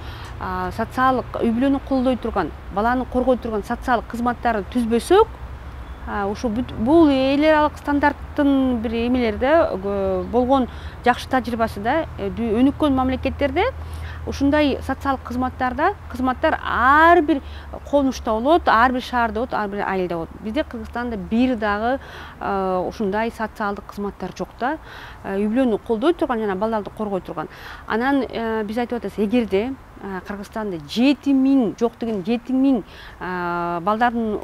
социалдык үй бүлөнү колдой турган, баланы коргой турган социалдык кызматтарды түзбөсөк, ушу бул эл аралык стандарттын бир эмелерде болгон жакшы тажрыйбасы да, өнүккөн мамлекеттерде ушундай социалдык кызматтар ар бир конушта болот, ар бир шаарда болот, ар бир айылда болот. Бизде Кыргызстанда бир дагы ушундай социалдык кызматтар жок да. Үй бүлөнү колдой турган жана балдарды коргой турган. Анан биз айтып атабыз, эгерде Кыргызстанда 7000 жок деген 7000 балдардын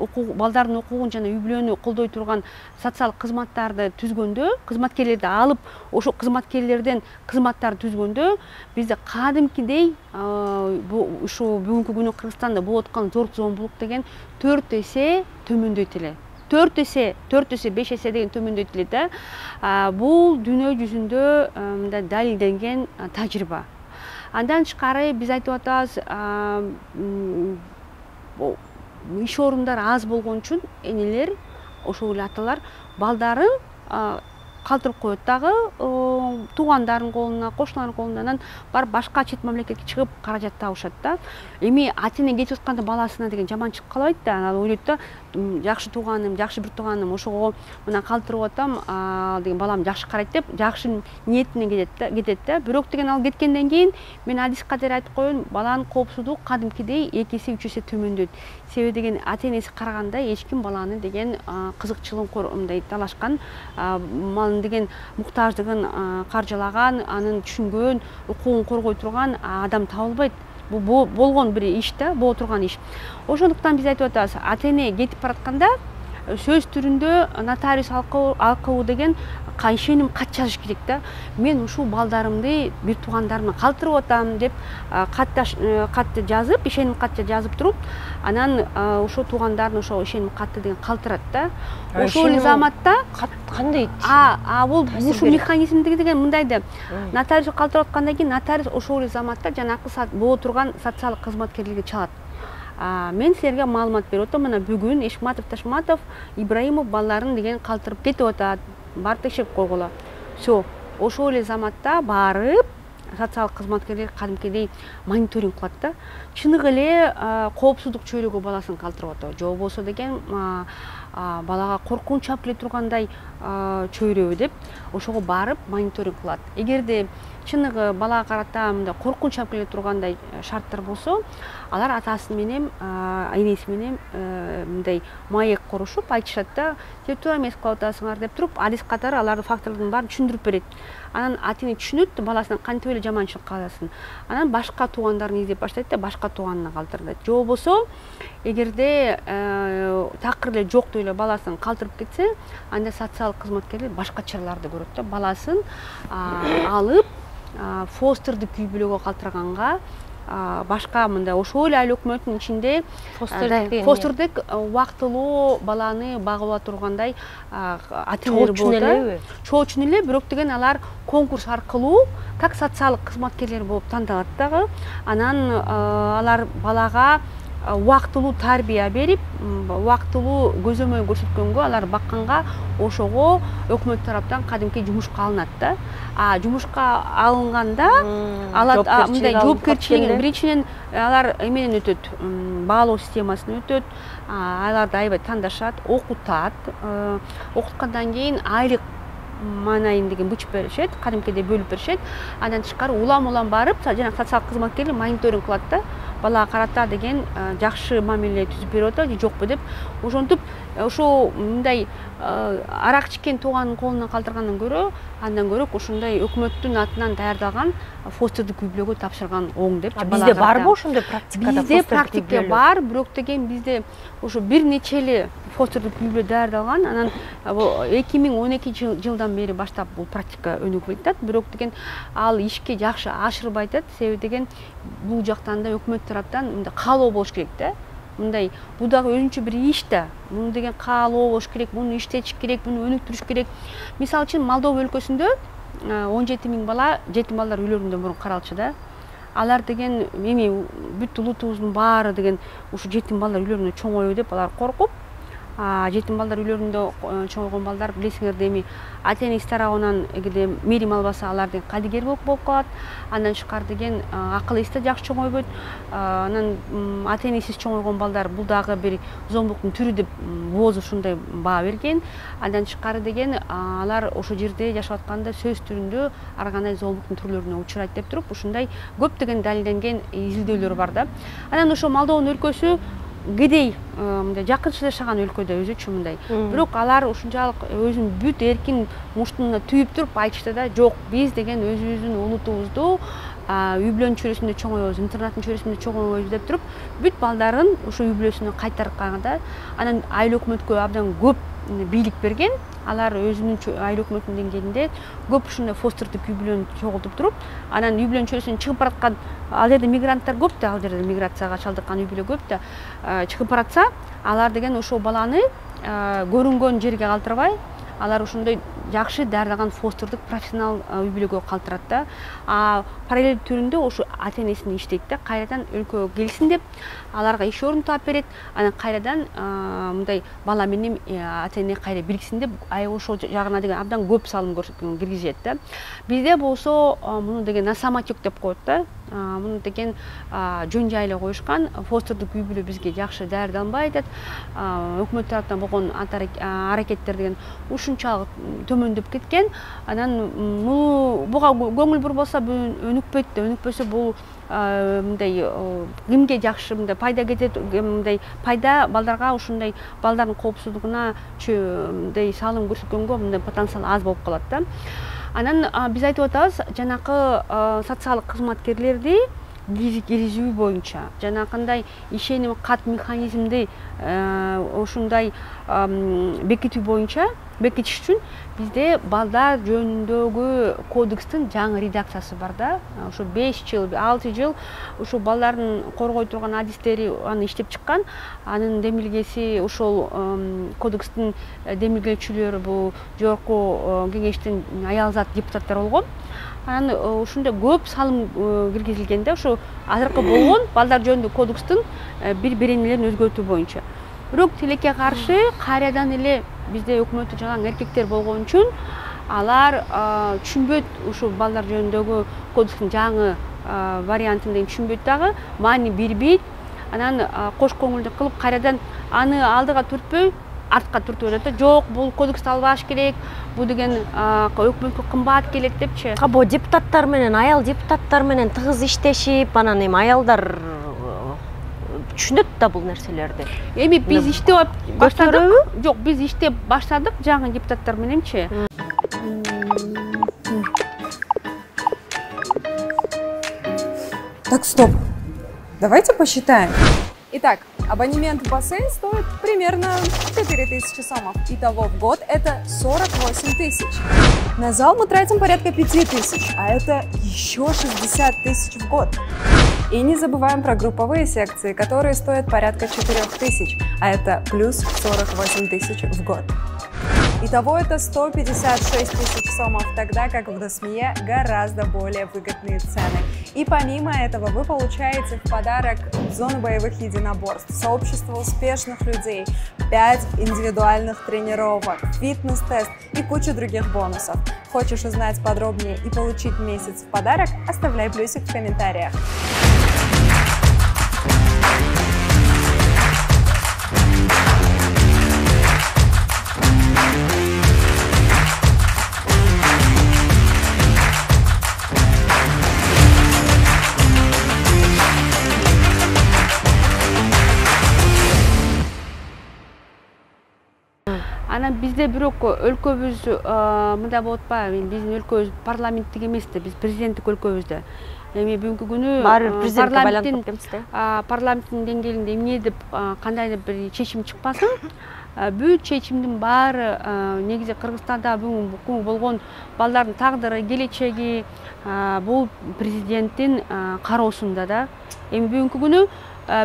укугун жана үй бүлөнү колдой турган социалдык кызматтарды түзгөндө, кызматкерлерди алып, ошол кызматкерлерден кызматтарды түзгөндө бизде кадимкидей ушу бүгүнкү күнү Кыргызстанда болуп аткан зор зомбулук деген 4 эсе төмөндөйт эле. 4 эсе, 5 эсе деген төмөндөйт эле да. Бул дүйнө жүзүндө далилденген тажрыйба. Андан тышкары биз айтып атабыз, иш орундар аз болгон үчүн энелер, ошол эле аталар балдарын калтырып коет дагы, туугандарынын колуна, кошуналарынын колуна, анан барып башка чет мамлекетке чыгып каражат табышат да. Эми ата-эне кетип атканда баласына деген жаманчылык калбайт да. Анан ойлойт да, жакшы тууганым, жакшы бир тууганым, ошого мына калтырып атам, деген балам жакшы карайт деп, жакшы ниетинен кетет да. Бирок деген ал кеткенден кийин мен адис катары айтып коеюн, баланын коопсуздугу кадимкидей 2 эсе 3 эсе төмөндөйт. Себеби деген ата-энеси караганда эч ким баланы деген кызыкчылыгын мындай талашкан, малын деген муктаждыгын каржылаган, анын түшүнгөн, укугун коргой турган адам табылбайт. Бул болгон бир иш да, боло турган иш. Ошондуктан биз айтып атабыз, ата-эне кетип баратканда сөз түрүндө нотариус алкабы деген ишеним кат жазыш керек да. Мен ушул балдарымды бир туугандарымдан калтырып атам деп катты жазып, ишеним катты жазып туруп, анан ошол туугандарын ошол ишеним катты деген калтырат да. Ошол заматта кандай? Бул ушул механизмдиги деген мындай да. Нотариус калтырып аткандан кийин нотариус ошол заматта жанакы боло турган социалдык кызматкерлерге чалат. Мен силерге маалымат берип атам, мына бүгүн Эшматов, Ташматов, Ибраимов балдарын деген калтырып кетип атат. Барып текшерип койгула. Всё, ошол эле заматта барып социалдык кызматкерлер кадимкидей мониторинг кылат да. Чыныгы эле коопсуздук чөйрөгө баласын калтырып атабы, же болбосо деген балага коркунуч алып келе тургандай чөйрөбү деп ошого барып мониторинг кылат. Эгерде чыныгы балага карата мындай коркунч алып келе тургандай шарттар болсо, алар атасы менен энеси менен мындай маек курушуп айтышат да, деп туура эмес кылып атасыңар деп туруп, адис катары алардын факторлордун баарын түшүндүрүп берет. Анан ата эне түшүнөт, баласынан кантип эле жаманчылык кааласын. Анан башка туугандарын издеп баштайт да, башка тууганына калтырдайт. Же болбосо, эгерде такыр эле жок деп эле баласын калтырып кетсе, анда социалдык кызматкерлер башка чараларды көрөт да, баласын алып фостердик үй бүлөгө калтырганга, башка мындай ошол эле айыл өкмөтүнүн ичинде фостердик убактылуу баланы багып тургандай ата-энелер болот да. Чоо үчүн эле, бирок деген алар конкурс аркылуу как социалдык кызматкерлер болуп тандалат дагы. Анан алар балага убактылуу тарбия берип, убактылуу көзөмөл көрсөткөнгө, алар бакканга ошого өкмөт тараптан кадимки жумушка алынат да. Жумушка алынганда мындай жоопкерчилигин биринчиден алар эменен өтөт, баалоо системасынан өтөт, аларды аябай тандашат, окутат, окуткандан кийин айлык манайын деген бычып беришет, кадимкидей бөлүп беришет. Андан тышкары улам барып, жана социалдык кызматкерлер мониторинг кылат да, балага карата деген жакшы мамиле түзүп берип атабы же жокпу деп. Ошентип ошо мындай арак ичкен тууганын колуна калтыргандан көрө, андан көрө ушундай өкмөттүн атынан даярдалган фостердик үй бүлөгө тапшырган оң деп. Бизде барбы ошондой практикада? Бизде практика бар, бирок деген бизде ошо бир нече эле фостердик үй бүлө даярдалган. Анан 2012 жылдан бери баштап бул практика өнүгүп атат. Бирок деген ал ишке жакшы ашырбай атат. Себеби деген бул жактан да өкмөт тараптан мындай каалоо болуш керек да. Мындай бул дагы өзүнчө бир иш да. Муну деген каалоо болуш керек, муну иштетиш керек, муну өнүктүрүш керек. Мисалы үчүн Молдова өлкөсүндө 17.000 бала жетим балдар үйлөрүндө мурун каралчу да. Алар деген эми бүт улутубуздун баары деген ушу жетим балдар үйлөрүнө чоңойбу деп алар коркуп, жетим балдар үйлөрүндө чоңойгон балдар билесиңерде эми ата-энеси тарабынан эгерде мээрим албаса алар деген кадыгер болуп калат. Андан тышкары деген акыл эси да жакшы чоңойбойт. Анан ата-энесиз чоңойгон балдар бул дагы бир зомбулуктун түрү деп ВОЗ ушундай баа берген. Андан тышкары деген алар ошо жерде жашап атканда сөз түрүндө ар кандай зомбулуктун түрлөрүнө учурайт деп туруп, ушундай көптөгөн далилденген изилдөөлөр бар да. Анан ошо Молдованын өлкөсү кедей мындай жакынча жашаган өлкөдө өзүчө мындай. Бирок алар ушунчалык өзүнүн бүт эркин муштуна түйүп туруп айтышты да, жок, биз деген өзүбүздүн улутубузду үй бүлөнүн чөйрөсүндө чоңойбойбуз, интернаттын чөйрөсүндө чоңойбойбуз деп туруп, бүт балдарын ошо үй бүлөсүнө кайтарганда, анан айыл өкмөткө абдан көп бийлик берген. Алар өзүнүн айыл өкмөтүнүн деңгээлинде көп ушундай фостердик үй бүлөнү чогултуп туруп, анан үй бүлөнүн чөйрөсүнөн чыгып бараткан, ал жерде мигранттар көп да, ал жерде миграцияга чалдыккан үй бүлө көп да, чыгып баратса, алар деген ошол баланы көрүнгөн жерге калтырбай, алар ошондой жакшы даярдалган фостердик профессионал үй бүлөгө калтырат да. Параллель түрүндө ошо ата-энесин иштейт да, кайрадан өлкөгө келсин деп аларга иш орун таап берет. Анан кайрадан мындай бала менен ата-эне кайра бириксин деп ошол жагына деген абдан көп салым киргизет да. Бизде болсо муну деген насаматюк деп коет да. Муну деген жөн жайлы коюшкан, фостердик үй бүлө бизге жакшы даярдалбай атат. Өкмөт тараптан болгон аракеттер деген ушунчалык төмөндөп кеткен. Анан буга көңүл бурбаса өнүкпөйт да, өнүкпөсө бул мындай кимге жакшы мындай пайда кетет, мындай пайда балдарга, ушундай балдардын коопсуздугуна мындай салым көрсөткөнгө мындай потенциал аз болуп калат да. Анан биз айтып атабыз, жанакы социалдык кызматкерлерди киргизүү боюнча жанакындай ишеним кат механизмди ушундай бекитүү боюнча бекитиш үчүн бизде балдар жөнүндөгү кодекстин жаңы редакциясы бар да. Ошо 5 жыл, 6 жыл ушул балдардын коргой турган адистери аны иштеп чыккан. Анын демилгеси ошол кодекстин демилгечилери бул жогорку кеңештин аялзат депутаттары болгон. Анан ушундай көп салым киргизилген да, ошо азыркы болгон балдар жөнүндө кодекстин бир беренелерин өзгөртүү боюнча. Бирок тилекке каршы кайрадан эле бизде өкмөттү жаган эркектер болгон үчүн алар түшүнбөйт ушул балдар жөнүндөгү кодекстин жаңы вариантын деген түшүнбөйт дагы, маани бербейт. Анан кош көңүлдүк кылып кайрадан аны алдыга түртпөй артқа түртіп жатат. Жоқ, бұл кодексті албаш керек, бұл деген өкмөткө кымбат келет депчи. Бу депутаттар менен, аял депутаттар менен тыгыз иштешип, анан эми аялдар түшүнөт да бул нерселерди. Эми биз иштеп баштадык. Жок, биз иштеп баштадык жаңы депутаттар мененчи. Так, стоп. Давайте посчитаем. Итак, абонемент в бассейн стоит примерно 4000 сомов. Итого в год это 48 тысяч. На зал мы тратим порядка 5000, а это еще 60 тысяч в год. И не забываем про групповые секции, которые стоят порядка 4000, а это плюс 48 тысяч в год. Итого это 156 тысяч сомов, тогда как в Досмие гораздо более выгодные цены. И помимо этого вы получаете в подарок зону боевых единоборств, сообщество успешных людей, 5 индивидуальных тренировок, фитнес-тест и кучу других бонусов. Хочешь узнать подробнее и получить месяц в подарок? Оставляй плюсик в комментариях. Анан бизде бирок өлкөбүз мындай болот атпайбы? Биздин өлкөбүз парламенттик эмес да, биз президенттик өлкөбүз да. Эми бүгүнкү күнү парламенттин деңгээлинде эмне деп кандайдыр бир чечим чыкпасын, бүт чечимдин баары негизи Кыргызстанда бүгүн болгон балдардын тагдыры, келечеги бул президенттин кароосунда да. Эми бүгүнкү күнү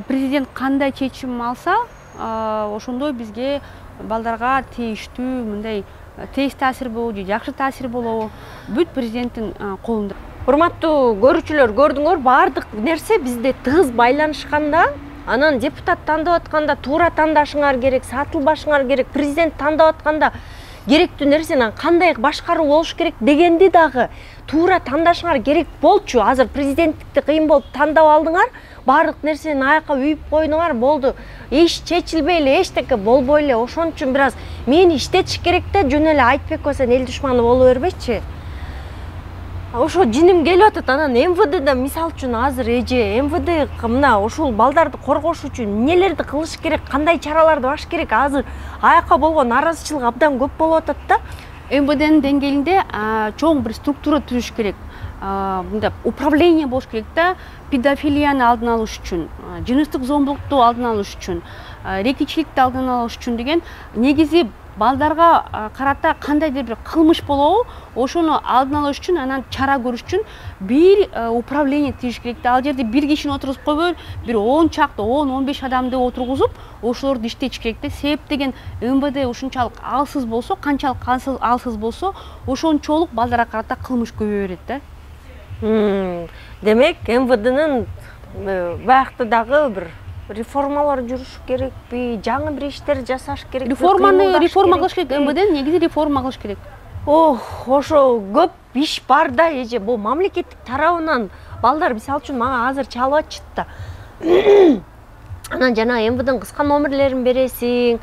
президент кандай чечим алса, ошондой бизге балдарга тийиштүү мындай тез таасир болобу, жакшы таасир болобу, бүт президенттин колунда. Урматтуу көрүүчүлөр, көрдүңөр, баардык нерсе бизде тыгыз байланышканда, анан депутат тандап атканда туура тандашыңар керек, сатылбашыңар керек, президент тандап атканда керектүү нерсени кандай башкаруу болуш керек дегенди дагы туура тандашыңар керек болчу. Азыр президенттикти кыйын болуп тандап алдыңар, баардык нерсени аякка үйүп койдуңар, болду. Иш чечилбей эле, эчтеке болбой эле. Ошон үчүн бир аз мени иштетиш керек да, жөн эле айтпек болсо эл душманы боло бербейчи. Ошо жиним келип атат. Анан МВДда мисал үчүн азыр эже МВД мына ошол балдарды коргош үчүн эмнелерди кылыш керек, кандай чараларды баш керек, азыр аякка болгон наразычылык абдан көп болуп атат да. МВДнин деңгээлинде чоң бир структура түзүш керек. Мындай управление болуш керек да, педофилияны алдын алыш үчүн, жыныстык зомбулукту алдын алыш үчүн, рекичиликти алдын алыш үчүн деген негизи балдарга карата кандайдыр бир кылмыш болобу, ошону алдын алыш үчүн, анан чара көрүш үчүн бир управление түзүш керек да. Ал жерде бир кишини отургузуп койбой, бир 10 чакты, 10-15 адамды отургузуп, ошолорду иштетиш керек да. Себеп деген МВД ушунчалык алсыз болсо, канчалык алсыз болсо, ошончолук балдарга карата кылмыш көбөйө берет да. Демек, МВДнын баягы дагы бир реформалар жүрүш керекпи, жаңы бир иштер жасаш керек. Реформа кылыш керек, МВД негизи реформа кылыш керек. Ошо көп иш бар да, эже бул мамлекеттик тарабынан балдар мисалы үчүн мага азыр чалып атышты да. Анан жана МВДнын кыска номерлерин бересиң,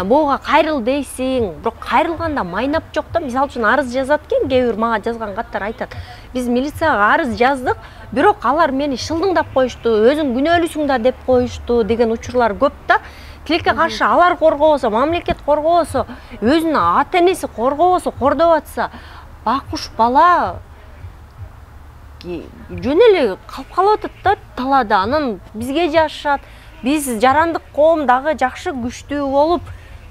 буга кайрыл дейсиң, бирок кайрылганда майнап жок да. Мисалы үчүн арыз жазат экен, кээ бир мага жазган каттар айтат. Биз милицияга арыз жаздык, бирок алар мени шылдыңдап коюшту, өзүң күнөөлүүсүң да деп коюшту деген учурлар көп да. Тилекке каршы алар коргобосо, мамлекет коргобосо, өзүнүн ата-энеси коргобосо, кордоп атса, бакуш бала жөн эле калып калып атат да талаада. Анан бизге жашашат. Биз жарандык коом дагы жакшы күчтүү болуп,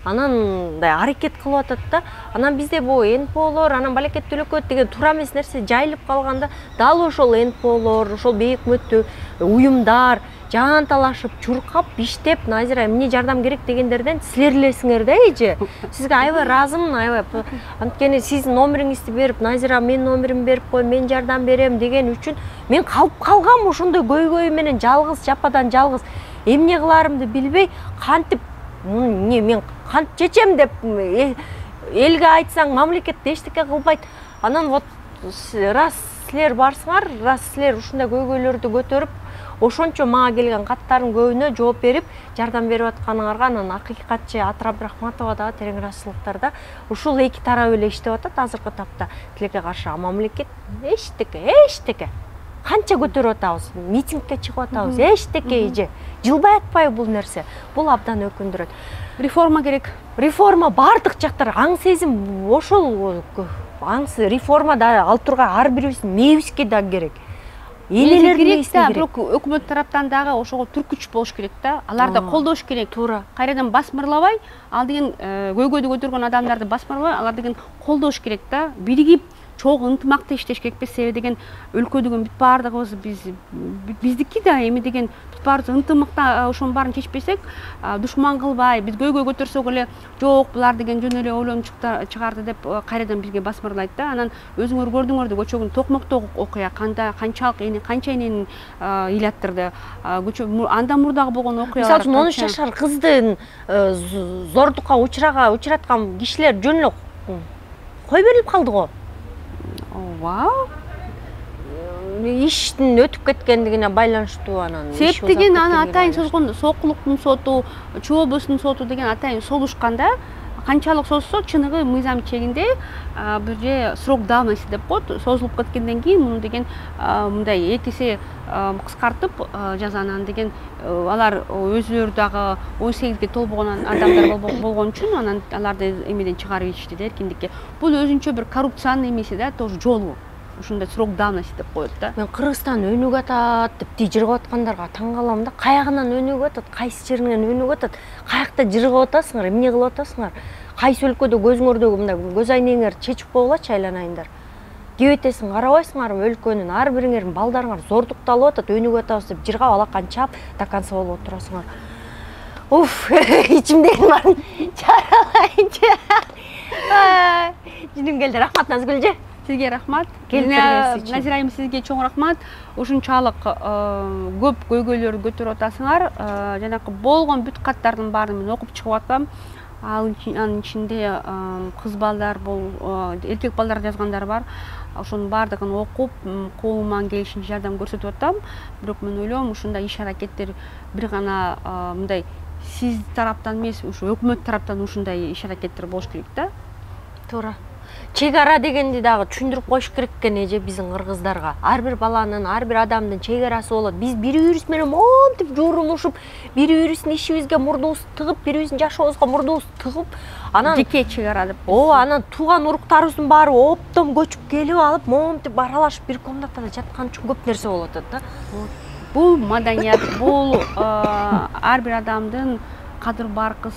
анан мындай аракет кылып атат да. Анан бизде бул НПОлор, анан балекет төлөкөт деген туура эмес нерсе жайылып калганда, дал ошол НПОлор, ошол бейөкмөттүү уюмдар жаанталашып, чуркап, иштеп, Назира эмне жардам керек дегендерден силер элесиңер да эже. Сизге аябай ыраазымын, аябай. Анткени сиздин номериңизди берип, Назира мен номеримди берип кой, мен жардам берем деген үчүн мен калып калгам ошондой көйгөй менен, жалгыз, жападан жалгыз. Эмне кыларымды билбей, кантип мен кант чечем деп элге айтсаң, мамлекет эчтеке кылбайт. Анан вот раз силер барсыңар, раз силер ушундай көйгөйлөрдү көтөрүп, ошончо мага келген каттардын көбүнө жооп берип жардам берип атканыңарга анан акыйкатчы Атырап Рахматова да терең ырашчылыктар да ушул эки тарап эле иштеп атат азыркы тапта. Тилекке каршы мамлекет эчтеке канча көтөрүп атабыз, митингге чыгып атабыз, эчтеке эже жылбай атпайбы бул нерсе. Бул абдан өкүндүрөт. Реформа керек. Реформа бардык жактар аң сезим ошол аңсы реформада ал турган ар бирибиздин мээбизге да керек. Элелердин да, бирок өкмөт тараптан дагы ошого түркүч болуш керек да. Аларды колдош керек. Туура. Кайрадан басмырлабай, ал деген көйгөйдү көтөргөн адамдарды басмырлабай, алар деген колдош керек да. Биригип чогуу ынтымакта иштеш керекпиз. Себеби деген өлкө деген бүт баардыгыбыз биздики да, эми деген бүт баарыбыз ынтымакта ошонун баарын чечпесек, душман кылбай, биз көйгөй көтөрсөк эле жок, булар деген жөн эле ойлонуп чыгарды деп кайрадан бизге басмырлайт да. Анан өзүңөр көрдүңөр да, көчөгүн Токмоктогу окуя канчалык канча энени ыйлаттырды. Көчө андан мурдагы болгон окуялар. Мисалы үчүн 13 жашар кыздын зордукка учураткан кишилер жөн эле кой берилип калды го. Вау. Иштин өтүп кеткендигине байланыштуу анан. Себеп деген аны атайын созгон Сокулуктун соту, Чүй облусунун соту деген атайын созушканда, канчалык созсо чыныгы мыйзам чегинде бир же срок давности деп коет, созулуп кеткенден кийин муну деген мындай 2 эсе кыскартып жазанан деген алар өзүлөрү дагы 18ге толбогон адамдар болгон үчүн анан аларды эмеден чыгарып ичти да эркиндикке. Бул өзүнчө бир коррупциянын эмеси да, тоже жолу. Ушундай срок давности деп коет да. Мен Кыргызстан өнүгүп атат деп жыргап аткандарга таң калам да. Каягынан өнүгүп атат, кайсы жеринен өнүгүп атат, каякта жыргап атасыңар, эмне кылып атасыңар? Кайсы өлкөдө көзүңөрдөгү мындай көз айнеңер чечип койгулачы айланайындар. Кебетесиң карабайсыңарбы өлкөнүн ар бириңердин балдарыңар зордукталып атат, өнүгүп атабыз деп жыргап алакан чап до конца болуп отурасыңар. Уф, ичимдеги барын чаралайынчы. Жиним келди, рахмат Назгүлжө. Сизге рахмат. Назира айым, сизге чоң рахмат. Ушунчалык көп көйгөйлөрдү көтөрүп атасыңар. Жанакы болгон бүт каттардын баарын мен окуп чыгып атам. Анын ичинде кыз балдар, эркек балдар жазгандар бар. Ошонун баардыгын окуп, колуман келишинче жардам көрсөтүп атам. Бирок мен ойлойм, ушундай иш-аракеттер бир гана мындай сиз тараптан эмес, ушу өкмөт тараптан ушундай иш-аракеттер болуш керек да. Туура. Чек ара дегенди дагы түшүндүрүп коюш керек экен эже биздин кыргыздарга. Ар бир баланын, ар бир адамдын чек арасы болот. Биз бири-бирибиз менен монтип журулушуп, бири-бирибиздин ишибизге мурдубузду тыгып, бири-бирибиздин жашообузга мурдубузду тыгып, анан жеке чек ара деп. Анан тууган уруктарыбыздын баары оптом көчүп келип алып, монтип аралашып бир комнатада жаткан үчүн көп нерсе болуп атат да. Бул маданият, бул ар бир адамдын кадыр баркын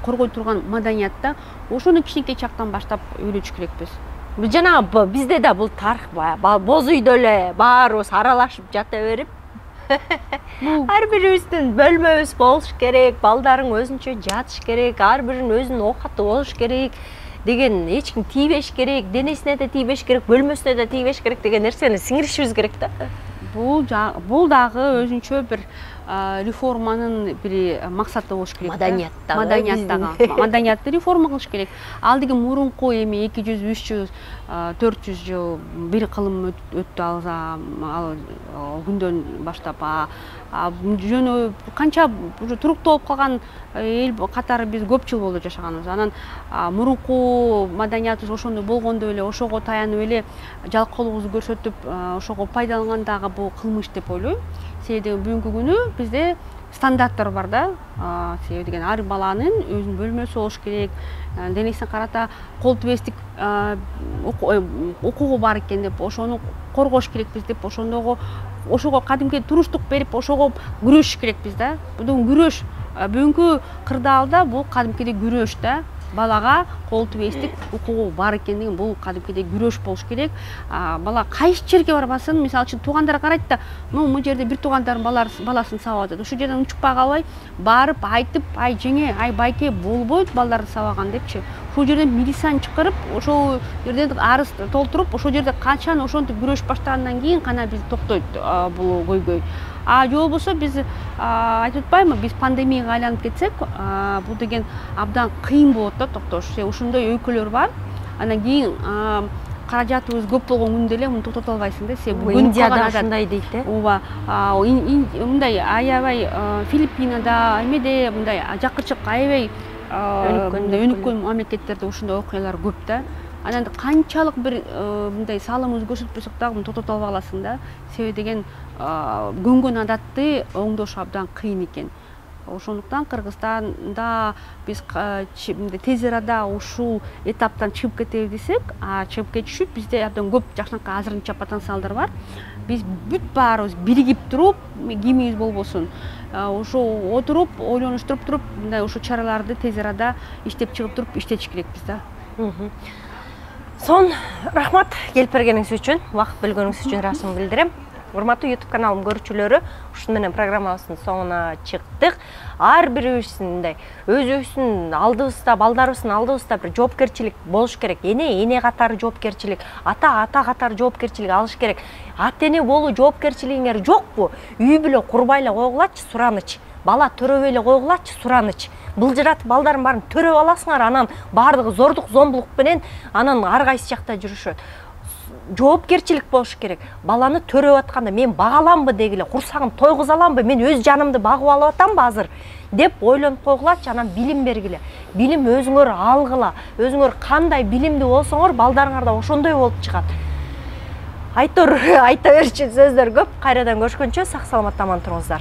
коргой турган маданиятта ошону кичинекей чактан баштап үйрөтүш керекпиз. Жанагы бизде да бул тарых боз үйдө эле баарыбыз аралашып жата берип, ар бирибиздин бөлмөбүз болуш керек, балдарың өзүнчө жатыш керек, ар биринин өзүнүн оокаты болуш керек деген, эч ким тийбеш керек, денесине да тийбеш керек, бөлмөсүнө да тийбеш керек деген нерсени сиңиришибиз керек да. Бул дагы өзүнчө бир реформанын бир максаты болуш керек. Маданиятты реформа кылыш керек. Ал деген мурунку эми 200, 300, 400 жыл бир кылым өттү ал күндөн баштап. Жөнү канча туруктуу болуп калган эл катары биз көп жыл болду жашаганыбыз. Анан мурунку маданиятыбыз ошондой болгондо эле ошого таянып эле жалкоолугубузду көрсөтүп, ошого пайдалангандагы бул кылмыш деп ойлойм. Себеби бүгүнкү күнү бизде стандарттар бар да. Себеби деген ар баланын өзүнүн бөлмөсү болуш керек, денесине карата кол тибестик укугу бар экен деп ошону коргош керекпиз деп, ошого кадимки туруштук берип, ошого күрөшүш керекпиз да. Бул күрөш бүгүнкү кырдаалда бул кадимкидей күрөш да. Балага кол тибестик укугу бар экендигин бул кадимкидей күрөш болуш керек. Бала кайсы жерге барбасын, мисалы үчүн туугандар карайт да, бул жерде бир туугандардын баласын сабап атат. Ошол жерден учпай калбай, барып айтып, ай жеңе, ай байке болбойт балдарды сабаган депчи. Ошол жерден милицияны чакырып, ошол жерден арыз толтуруп, ошол жерде канчаны ошентип күрөш баштагандан кийин гана биз токтойт бул көйгөй. Же болбосо биз айтып атпаймынбы, биз пандемияга айланып кетсек, бул деген абдан кыйын болот да токтош. Ошондой өйкөлөр бар. Андан кийин каражатыбыз көп болгон күндө эле муну токтото албайсың да, себеби Индияда ушундай дейт э. Ооба, мындай аябай Филиппинада, эмеде мындай жакырчык аябай өнүккөн мамлекеттерде ушундай окуялар көп да. Анан канчалык бир мындай салымыбыз көрсөтпөсөк дагы муну токтото албай каласың да. Себеби деген көнгөн адатты оңдош абдан кыйын экен. Ошондуктан Кыргызстанда биз тез арада ушул этаптан чыгып кетебиз десек, чыгып кетиш үчүн бизде абдан көп жакшынакай азырынча потенциалдар бар. Биз бүт баарыбыз биригип туруп, кимибиз болбосун, ошо отуруп, ойлонуштуруп туруп, мындай ушул чараларды тез арада иштеп чыгып туруп иштетиш керекпиз да. Сон, рахмат келип бергениңиз үчүн, убакыт бөлгөнүңүз үчүн ыраазычылык билдирем. Урматтуу YouTube каналым көрүүчүлөрү, ушун менен программабыздын соңуна чыктык. Ар бирибиздин мындай өзүбүздүн алдыбызда, балдарыбыздын алдыбызда бир жоопкерчилик болуш керек. Эне катары жоопкерчилик, ата катары жоопкерчилик алыш керек. Ата эне болуу жоопкерчилигиңер жокпу? Үй бүлө курбай эле койгулачы, сураныч. Бала төрөбөй эле койгулачы, сураныч. Былжыратып балдарын баарын төрөп аласыңар, анан баардыгы зордук, зомбулук менен анан ар кайсы жакта жүрүшөт. Жоопкерчилик болуш керек. Баланы төрөп атканда мен багаламбы дегиле, курсагым тойгуза аламбы, мен өз жанымды багып алып атамбы азыр деп ойлонуп койгулачы, анан билим бергиле. Билим өзүңөр алгыла. Өзүңөр кандай билимди болсоңор, балдарыңар да ошондой болуп чыгат. Айта берчү сөздөр көп. Кайрадан көрүшкөнчө сак саламатта аман туруңуздар.